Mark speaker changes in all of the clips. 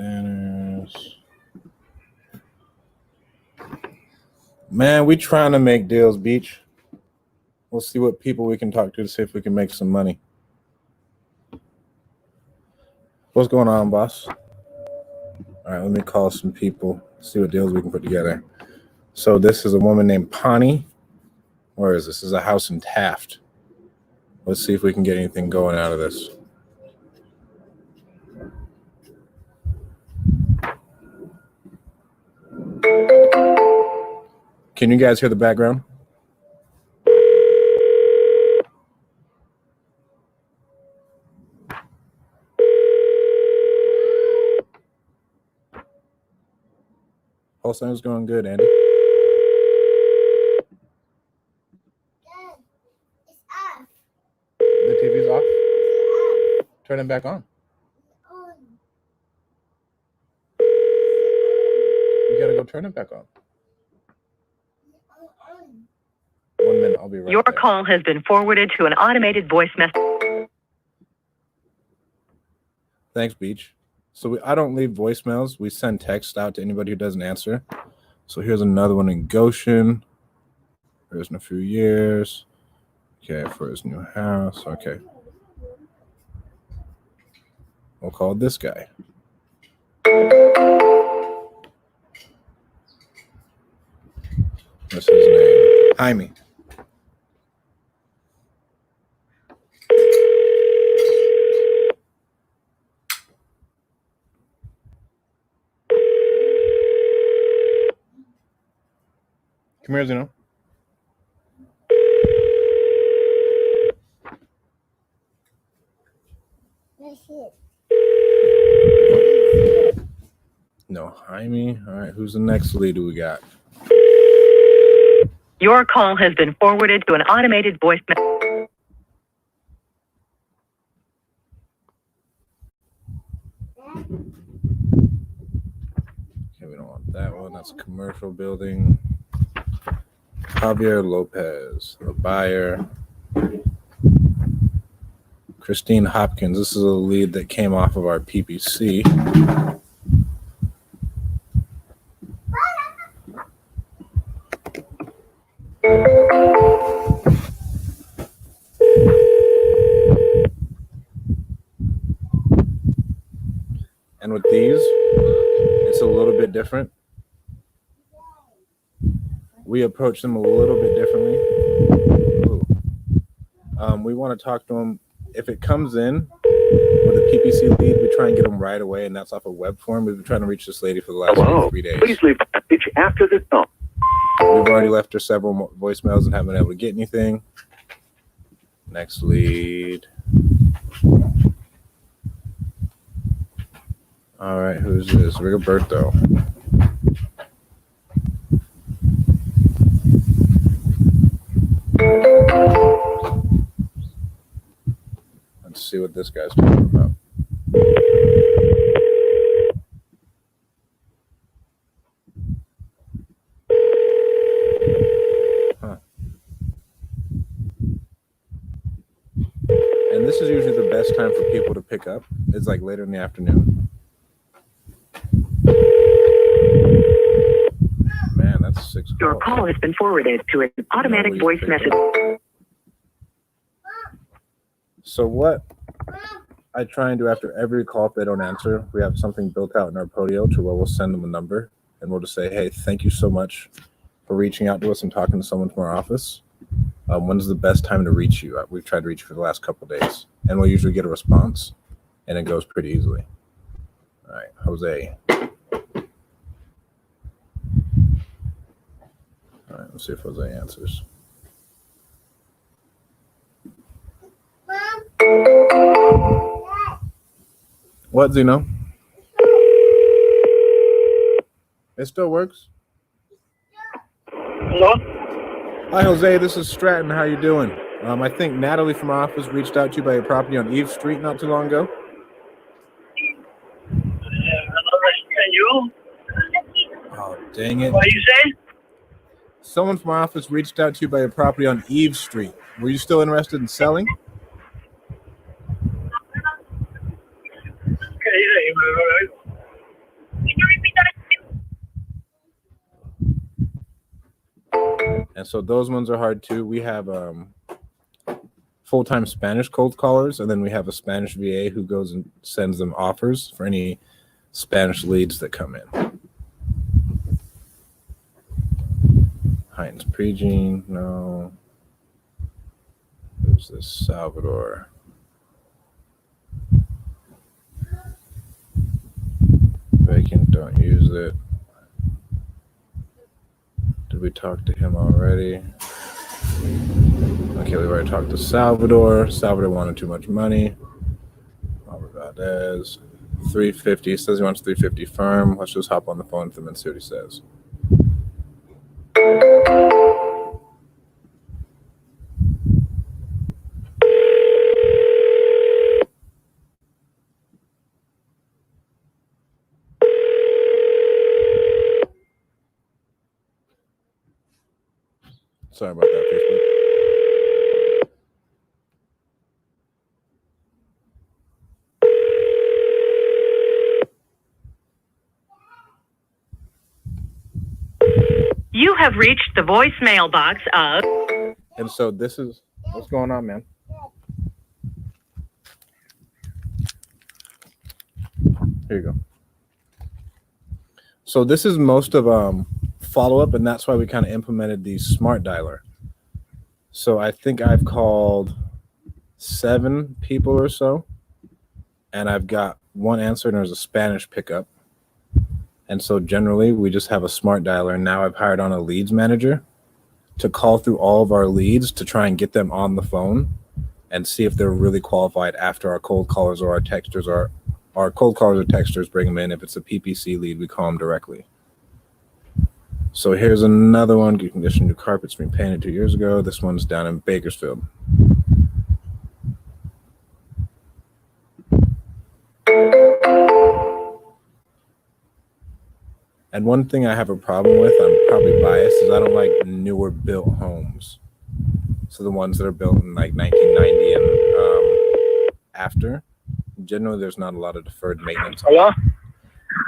Speaker 1: banners. Man, we trying to make deals, Beach. We'll see what people we can talk to see if we can make some money. What's going on, boss? All right, let me call some people, see what deals we can put together. So this is a woman named Pawnee. Where is this? This is a house in Taft. Let's see if we can get anything going out of this. Can you guys hear the background? Wholesale is going good, Andy.
Speaker 2: It's off.
Speaker 1: The TV's off?
Speaker 2: It's off.
Speaker 1: Turn it back on.
Speaker 2: On.
Speaker 1: You gotta go turn it back on.
Speaker 2: On.
Speaker 1: 1 minute, I'll be right
Speaker 3: Your
Speaker 1: there.
Speaker 3: call has been forwarded to an automated voice message.
Speaker 1: Thanks, Beach. So I don't leave voicemails. We send text out to anybody who doesn't answer. So here's another one in Goshen. First in a few years. Okay, for his new house. Okay. We'll call this guy. What's his name? Jaime. Come here, Zeno.
Speaker 2: That's it.
Speaker 1: No, Jaime. All right, who's the next lead we got?
Speaker 3: Your call has been forwarded to an automated voice message.
Speaker 1: Okay, we don't want that one. That's a commercial building. Javier Lopez, a buyer. Christine Hopkins. This is a lead that came off of our PPC. And with these, it's a little bit different. We approach them a little bit differently. We want to talk to them. If it comes in with a PPC lead, we try and get them right away, and that's off a web form. We've been trying to reach this lady for the last 3 days.
Speaker 4: Please leave a message after the tone.
Speaker 1: We've already left her several voicemails and haven't been able to get anything. Next lead. All right, who's this? Rigoberto. Let's see what this guy's talking about. Huh. And this is usually the best time for people to pick up. It's like later in the afternoon. Man, that's 6 calls.
Speaker 3: Your call has been forwarded to an automatic voice message.
Speaker 1: So what I try and do after every call, if they don't answer, we have something built out in our Podio to where we'll send them a number and we'll just say, hey, thank you so much for reaching out to us and talking to someone from our office. When's the best time to reach you? We've tried to reach you for the last couple of days, and we'll usually get a response, and it goes pretty easily. All right, Jose. All right, let's see if Jose answers. What, Zeno? It still works?
Speaker 4: Hello?
Speaker 1: Hi, Jose. This is Stratton. How you doing? I think Natalie from our office reached out to you by your property on Eve Street not too long ago.
Speaker 4: You?
Speaker 1: Oh, dang it.
Speaker 4: What do you say?
Speaker 1: Someone from our office reached out to you by your property on Eve Street. Were you still interested in selling? And so those ones are hard too. We have full-time Spanish cold callers, and then we have a Spanish VA who goes and sends them offers for any Spanish leads that come in. Heinz Pregene, no. Who's this? Salvador. Vacant, don't use it. Did we talk to him already? Okay, we've already talked to Salvador. Salvador wanted too much money. Robert Valdez. 350. He says he wants 350 firm. Let's just hop on the phone with him and see what he says. Sorry about that, Facebook.
Speaker 3: You have reached the voicemail box of.
Speaker 1: And so this is what's going on, man. Here you go. So this is most of follow-up, and that's why we kind of implemented the smart dialer. So I think I've called 7 people or so, and I've got one answer, and there's a Spanish pickup. And so generally we just have a smart dialer, and now I've hired on a leads manager to call through all of our leads to try and get them on the phone and see if they're really qualified after our cold callers or our texters are. Our cold callers or texters bring them in. If it's a PPC lead, we call them directly. So here's another one. Good condition, new carpet's been painted 2 years ago. This one's down in Bakersfield. And one thing I have a problem with, I'm probably biased, is I don't like newer built homes. So the ones that are built in like 1990 and after. Generally, there's not a lot of deferred maintenance.
Speaker 4: Hello?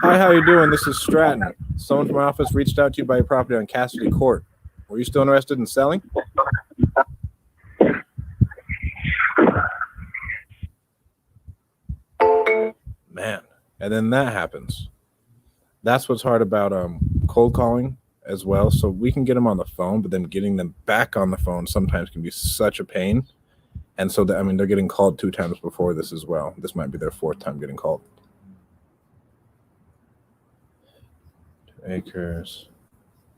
Speaker 1: Hi, how you doing? This is Stratton. Someone from my office reached out to you about your property on Cassidy Court. Were you still interested in selling? Man, and then that happens. That's what's hard about cold calling as well. So we can get them on the phone, but then getting them back on the phone sometimes can be such a pain. And so, I mean, they're getting called 2 times before this as well. This might be their 4th time getting called. 2 acres.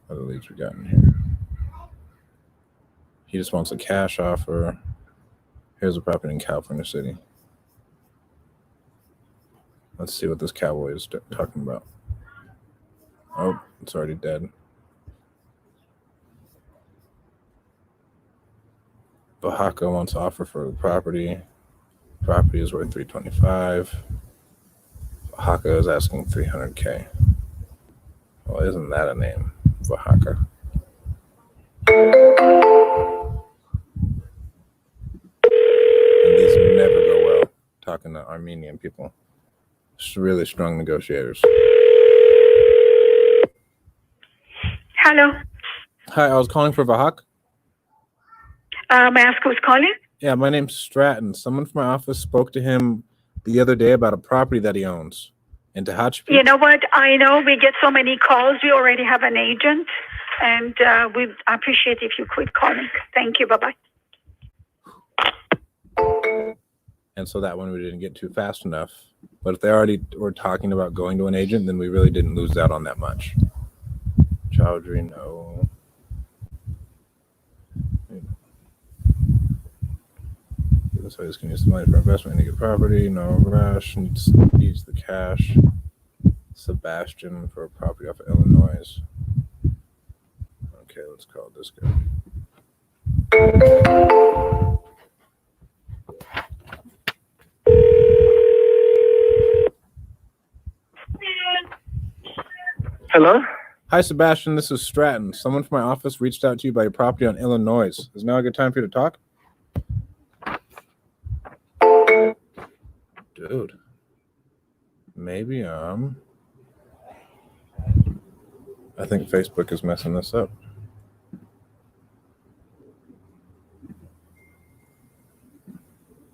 Speaker 1: What other leads we got in here? He just wants a cash offer. Here's a property in California City. Let's see what this cowboy is talking about. Oh, it's already dead. Oaxaca wants to offer for the property. Property is worth $325. Oaxaca is asking $300K. Well, isn't that a name? Oaxaca. And these never go well, talking to Armenian people. It's really strong negotiators.
Speaker 5: Hello.
Speaker 1: Hi, I was calling for Vahak.
Speaker 5: May I ask who's calling?
Speaker 1: Yeah, my name's Stratton. Someone from my office spoke to him the other day about a property that he owns in Tehachapi.
Speaker 5: You know what? I know we get so many calls. We already have an agent, and we appreciate if you quit calling. Thank you. Bye-bye.
Speaker 1: And so that one we didn't get too fast enough. But if they already were talking about going to an agent, then we really didn't lose out on that much. Chowdhury, no. So he's going to use the money for investment in a good property. No rush. Needs the cash. Sebastian for a property off of Illinois. Okay, let's call this guy.
Speaker 4: Hello?
Speaker 1: Hi, Sebastian. This is Stratton. Someone from my office reached out to you about your property on Illinois. Is now a good time for you to talk? Dude. Maybe I think Facebook is messing this up.